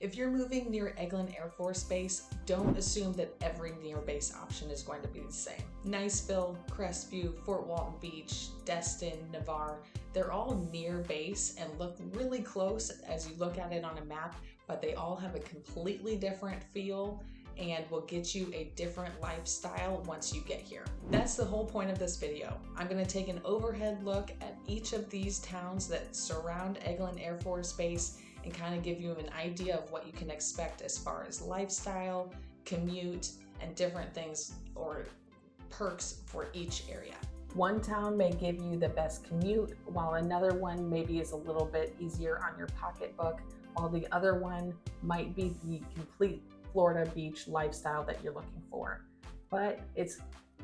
If you're moving near Eglin Air Force Base, don't assume that every near base option is going to be the same. Niceville, Crestview, Fort Walton Beach, Destin, Navarre, they're all near base and look really close as you look at it on a map, but they all have a completely different feel and will get you a different lifestyle once you get here. That's the whole point of this video. I'm going to take an overhead look at each of these towns that surround Eglin Air Force Base and kind of give you an idea of what you can expect as far as lifestyle, commute, and different things or perks for each area. One town may give you the best commute, while another one maybe is a little bit easier on your pocketbook, while the other one might be the complete Florida beach lifestyle that you're looking for. But it's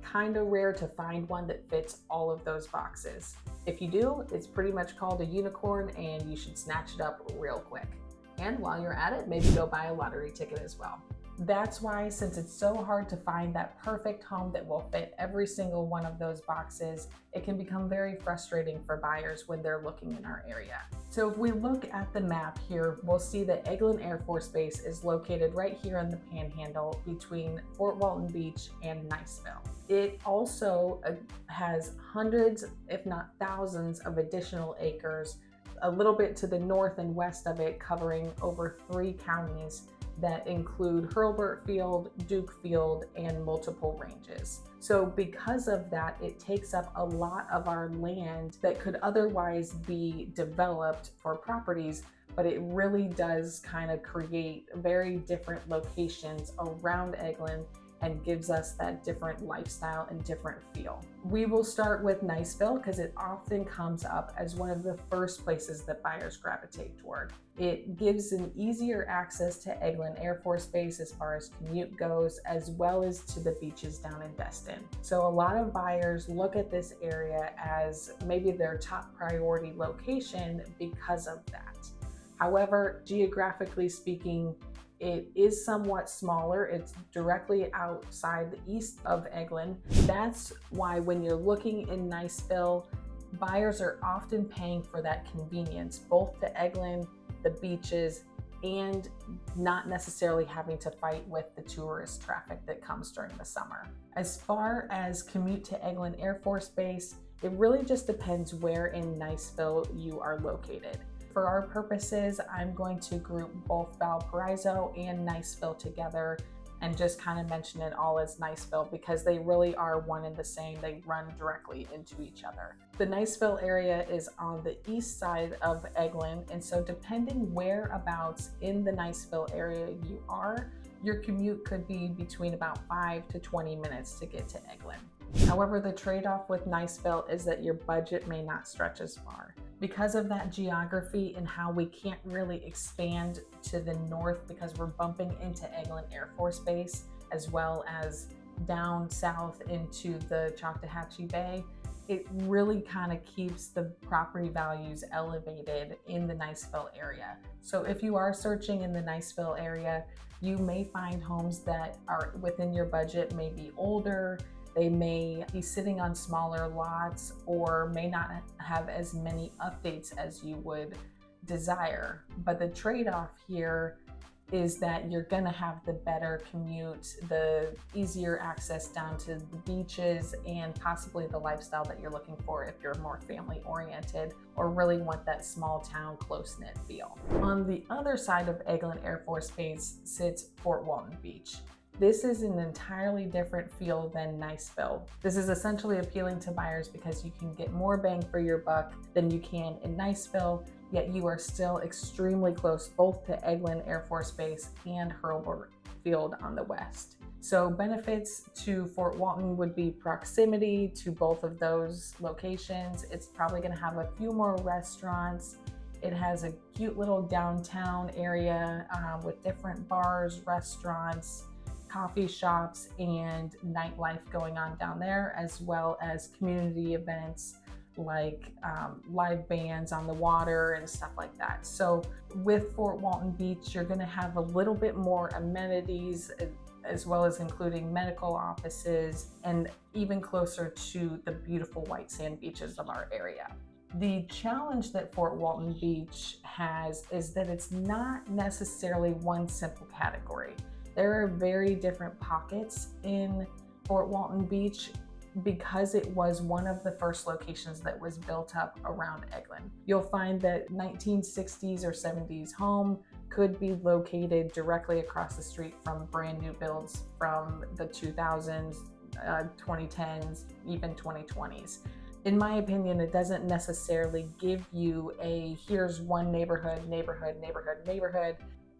kind of rare to find one that fits all of those boxes. If you do, it's pretty much called a unicorn and you should snatch it up real quick. And while you're at it, maybe go buy a lottery ticket as well. That's why, since it's so hard to find that perfect home that will fit every single one of those boxes, it can become very frustrating for buyers when they're looking in our area. So if we look at the map here, we'll see that Eglin Air Force Base is located right here in the Panhandle between Fort Walton Beach and Niceville. It also has hundreds, if not thousands, of additional acres, a little bit to the north and west of it, covering over 3 counties that include Hurlburt Field, Duke Field, and multiple ranges. So because of that, it takes up a lot of our land that could otherwise be developed for properties, but it really does kind of create very different locations around Eglin and gives us that different lifestyle and different feel. We will start with Niceville because it often comes up as one of the first places that buyers gravitate toward. It gives an easier access to Eglin Air Force Base as far as commute goes, as well as to the beaches down in Destin. So a lot of buyers look at this area as maybe their top priority location because of that. However, geographically speaking, it is somewhat smaller. It's directly outside the east of Eglin. That's why when you're looking in Niceville, buyers are often paying for that convenience, both to Eglin, the beaches, and not necessarily having to fight with the tourist traffic that comes during the summer. As far as commute to Eglin Air Force Base, it really just depends where in Niceville you are located. For our purposes, I'm going to group both Valparaiso and Niceville together and just kind of mention it all as Niceville because they really are one and the same. They run directly into each other. The Niceville area is on the east side of Eglin, and so depending whereabouts in the Niceville area you are, your commute could be between about 5 to 20 minutes to get to Eglin. However, the trade-off with Niceville is that your budget may not stretch as far. Because of that geography and how we can't really expand to the north because we're bumping into Eglin Air Force Base, as well as down south into the Choctawhatchee Bay, it really kind of keeps the property values elevated in the Niceville area. So if you are searching in the Niceville area, you may find homes that are within your budget, may be older, they may be sitting on smaller lots, or may not have as many updates as you would desire. But the trade-off here is that you're gonna have the better commute, the easier access down to the beaches, and possibly the lifestyle that you're looking for if you're more family oriented or really want that small town close-knit feel. On the other side of Eglin Air Force Base sits Fort Walton Beach. This is an entirely different feel than Niceville. This is essentially appealing to buyers because you can get more bang for your buck than you can in Niceville, yet you are still extremely close both to Eglin Air Force Base and Hurlburt Field on the west. So benefits to Fort Walton would be proximity to both of those locations. It's probably gonna have a few more restaurants. It has a cute little downtown area with different bars, restaurants, coffee shops, and nightlife going on down there, as well as community events like live bands on the water and stuff like that. So with Fort Walton Beach, you're going to have a little bit more amenities, as well as including medical offices and even closer to the beautiful white sand beaches of our area. The challenge that Fort Walton Beach has is that it's not necessarily one simple category. There are very different pockets in Fort Walton Beach because it was one of the first locations that was built up around Eglin. You'll find that 1960s or 70s home could be located directly across the street from brand new builds from the 2000s, 2010s, even 2020s. In my opinion, it doesn't necessarily give you a here's one neighborhood.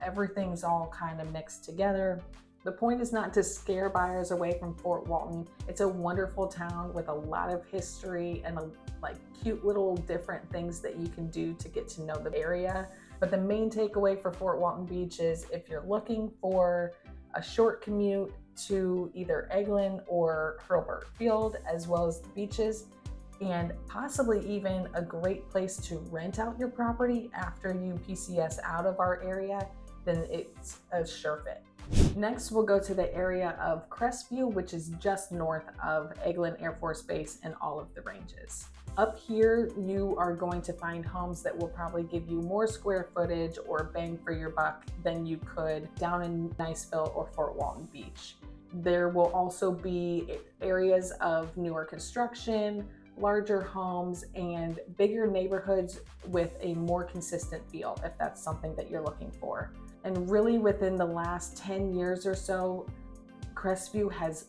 Everything's all kind of mixed together. The point is not to scare buyers away from Fort Walton. It's a wonderful town with a lot of history and like cute little different things that you can do to get to know the area. But the main takeaway for Fort Walton Beach is if you're looking for a short commute to either Eglin or Hurlburt Field, as well as the beaches, and possibly even a great place to rent out your property after you PCS out of our area, then it's a sure fit. Next, we'll go to the area of Crestview, which is just north of Eglin Air Force Base and all of the ranges. Up here, you are going to find homes that will probably give you more square footage or bang for your buck than you could down in Niceville or Fort Walton Beach. There will also be areas of newer construction, larger homes, and bigger neighborhoods with a more consistent feel, if that's something that you're looking for. And really within the last 10 years or so, Crestview has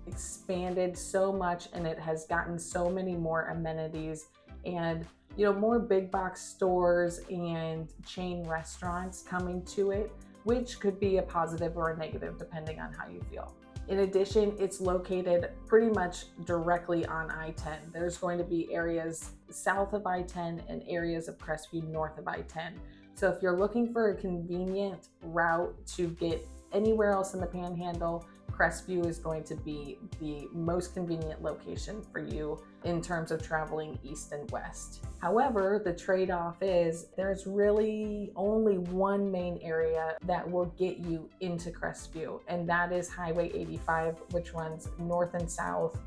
expanded so much and it has gotten so many more amenities and more big box stores and chain restaurants coming to it, which could be a positive or a negative depending on how you feel. In addition, it's located pretty much directly on I-10. There's going to be areas south of I-10 and areas of Crestview north of I-10. So if you're looking for a convenient route to get anywhere else in the Panhandle, Crestview is going to be the most convenient location for you in terms of traveling east and west. However, the trade-off is there's really only one main area that will get you into Crestview, and that is Highway 85, which runs north and south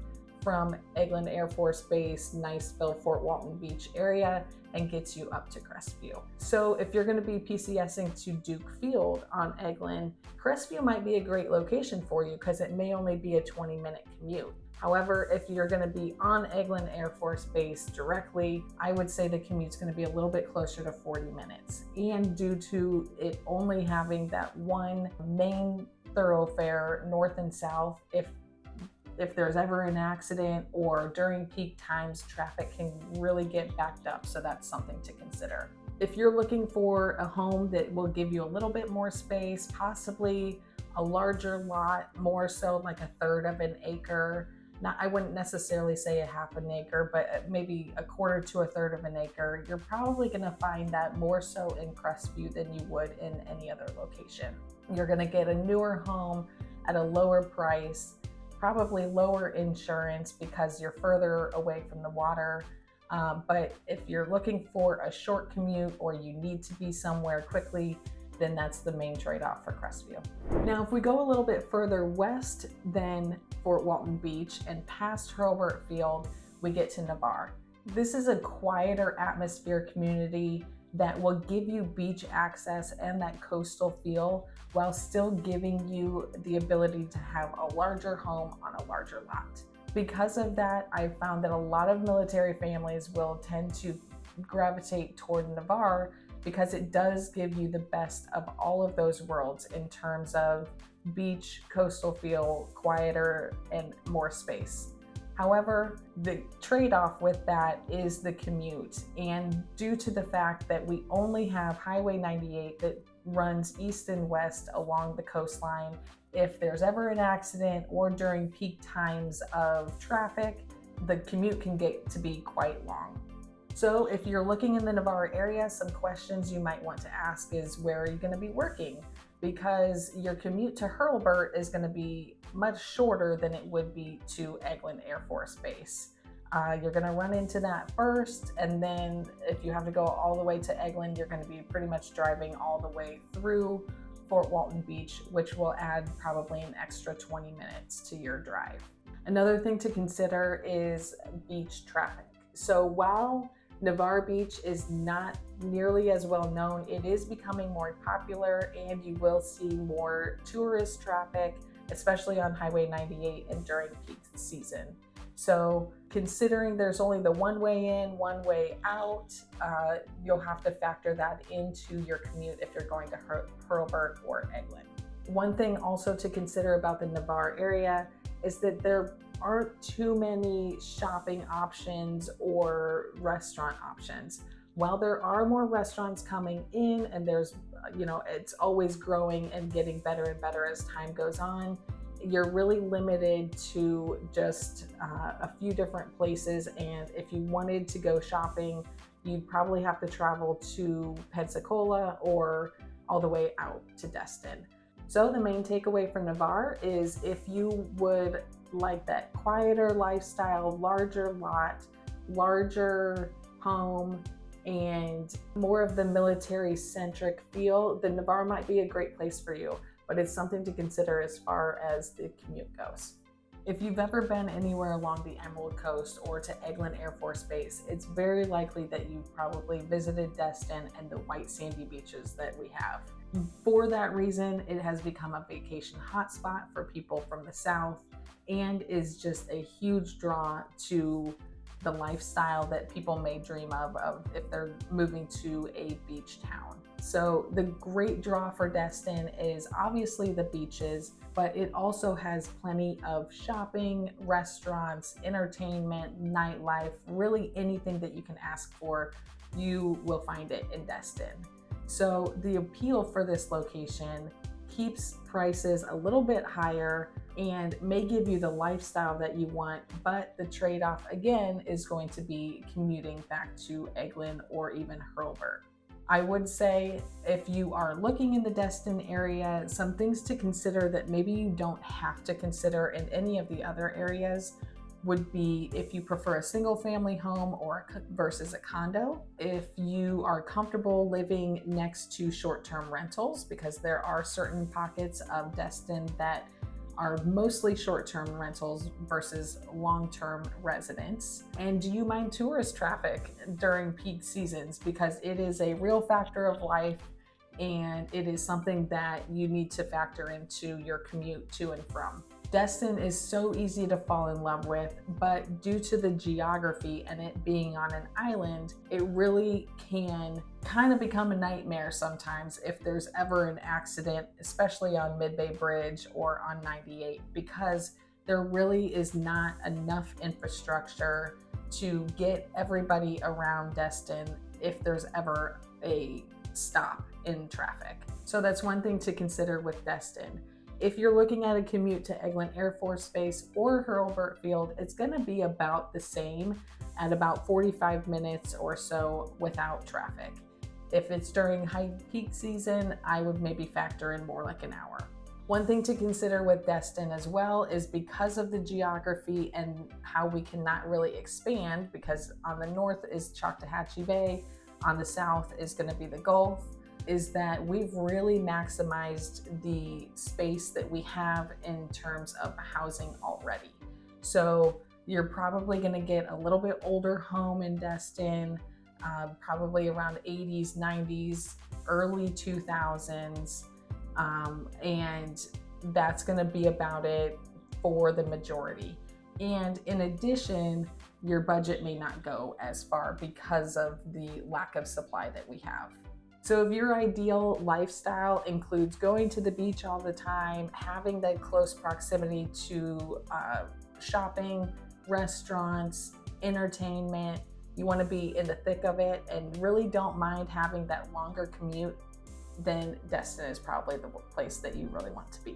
from Eglin Air Force Base, Niceville, Fort Walton Beach area, and gets you up to Crestview. So if you're going to be PCSing to Duke Field on Eglin, Crestview might be a great location for you because it may only be a 20-minute commute. However, if you're going to be on Eglin Air Force Base directly, I would say the commute's going to be a little bit closer to 40 minutes. And due to it only having that one main thoroughfare north and south, if there's ever an accident or during peak times, traffic can really get backed up. So that's something to consider. If you're looking for a home that will give you a little bit more space, possibly a larger lot, more so like a third of an acre. Now, I wouldn't necessarily say a half an acre, but maybe a quarter to a third of an acre. You're probably going to find that more so in Crestview than you would in any other location. You're going to get a newer home at a lower price, probably lower insurance because you're further away from the water. But if you're looking for a short commute or you need to be somewhere quickly, then that's the main trade-off for Crestview. Now, if we go a little bit further west than Fort Walton Beach and past Hurlburt Field, we get to Navarre. This is a quieter atmosphere community that will give you beach access and that coastal feel while still giving you the ability to have a larger home on a larger lot. Because of that, I found that a lot of military families will tend to gravitate toward Navarre because it does give you the best of all of those worlds in terms of beach, coastal feel, quieter, and more space. However, the trade-off with that is the commute. And due to the fact that we only have Highway 98 that runs east and west along the coastline, if there's ever an accident or during peak times of traffic, the commute can get to be quite long. So if you're looking in the Navarre area, some questions you might want to ask is, where are you going to be working? Because your commute to Hurlburt is going to be much shorter than it would be to Eglin Air Force Base. You're going to run into that first, and then if you have to go all the way to Eglin, you're going to be pretty much driving all the way through Fort Walton Beach, which will add probably an extra 20 minutes to your drive. Another thing to consider is beach traffic. So while Navarre Beach is not nearly as well known. It is becoming more popular, and you will see more tourist traffic, especially on Highway 98 and during peak season. So considering there's only the one way in, one way out, you'll have to factor that into your commute if you're going to Hurlburt or Eglin. One thing also to consider about the Navarre area is that there aren't too many shopping options or restaurant options. While there are more restaurants coming in, and there's, it's always growing and getting better and better as time goes on, you're really limited to just a few different places. And if you wanted to go shopping, you'd probably have to travel to Pensacola or all the way out to Destin. So the main takeaway from Navarre is, if you would like that quieter lifestyle, larger lot, larger home, and more of the military-centric feel, then Navarre might be a great place for you. But it's something to consider as far as the commute goes. If you've ever been anywhere along the Emerald Coast or to Eglin Air Force Base, it's very likely that you've probably visited Destin and the white sandy beaches that we have. For that reason, it has become a vacation hotspot for people from the South, and is just a huge draw to the lifestyle that people may dream of if they're moving to a beach town. So the great draw for Destin is obviously the beaches, but it also has plenty of shopping, restaurants, entertainment, nightlife, really anything that you can ask for, you will find it in Destin. So the appeal for this location keeps prices a little bit higher and may give you the lifestyle that you want, but the trade-off again is going to be commuting back to Eglin or even Hurlburt. I would say if you are looking in the Destin area, some things to consider that maybe you don't have to consider in any of the other areas would be if you prefer a single family home versus a condo, if you are comfortable living next to short-term rentals, because there are certain pockets of Destin that are mostly short-term rentals versus long-term residents. And do you mind tourist traffic during peak seasons? Because it is a real factor of life, and it is something that you need to factor into your commute to and from. Destin is so easy to fall in love with, but due to the geography and it being on an island, it really can kind of become a nightmare sometimes if there's ever an accident, especially on Mid-Bay Bridge or on 98, because there really is not enough infrastructure to get everybody around Destin if there's ever a stop in traffic. So that's one thing to consider with Destin. If you're looking at a commute to Eglin Air Force Base or Hurlburt Field, it's going to be about the same at about 45 minutes or so without traffic. If it's during high peak season, I would maybe factor in more like an hour. One thing to consider with Destin as well is, because of the geography and how we cannot really expand, because on the north is Choctawhatchee Bay, on the south is going to be the Gulf, is that we've really maximized the space that we have in terms of housing already. So you're probably going to get a little bit older home in Destin, probably around 80s, 90s, early 2000s. And that's going to be about it for the majority. And in addition, your budget may not go as far because of the lack of supply that we have. So if your ideal lifestyle includes going to the beach all the time, having that close proximity to shopping, restaurants, entertainment, you want to be in the thick of it and really don't mind having that longer commute, then Destin is probably the place that you really want to be.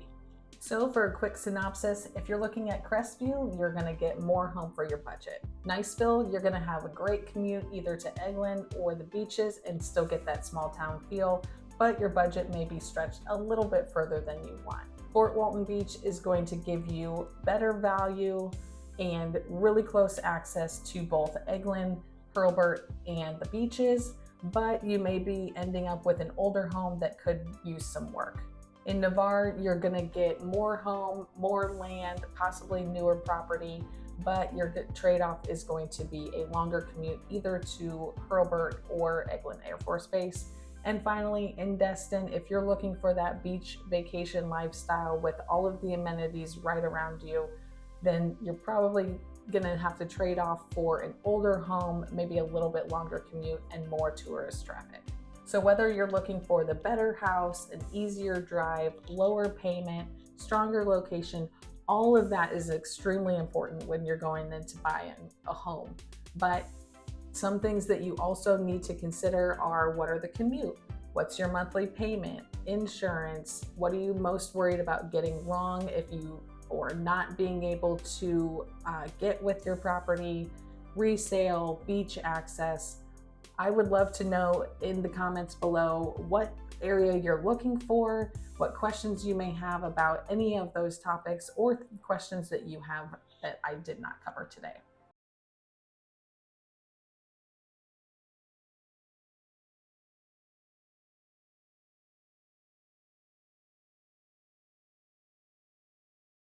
So for a quick synopsis, if you're looking at Crestview, you're going to get more home for your budget. Niceville, you're going to have a great commute either to Eglin or the beaches and still get that small town feel, but your budget may be stretched a little bit further than you want. Fort Walton Beach is going to give you better value and really close access to both Eglin, Hurlburt, and the beaches, but you may be ending up with an older home that could use some work. In Navarre, you're going to get more home, more land, possibly newer property, but your trade-off is going to be a longer commute either to Hurlburt or Eglin Air Force Base. And finally, in Destin, if you're looking for that beach vacation lifestyle with all of the amenities right around you, then you're probably gonna have to trade off for an older home, maybe a little bit longer commute, and more tourist traffic. So whether you're looking for the better house, an easier drive, lower payment, stronger location, all of that is extremely important when you're going in to buy a home. But some things that you also need to consider are, what are the commute? What's your monthly payment? Insurance? What are you most worried about getting wrong or not being able to get with your property? Resale, beach access. I would love to know in the comments below what area you're looking for, what questions you may have about any of those topics, or questions that you have that I did not cover today.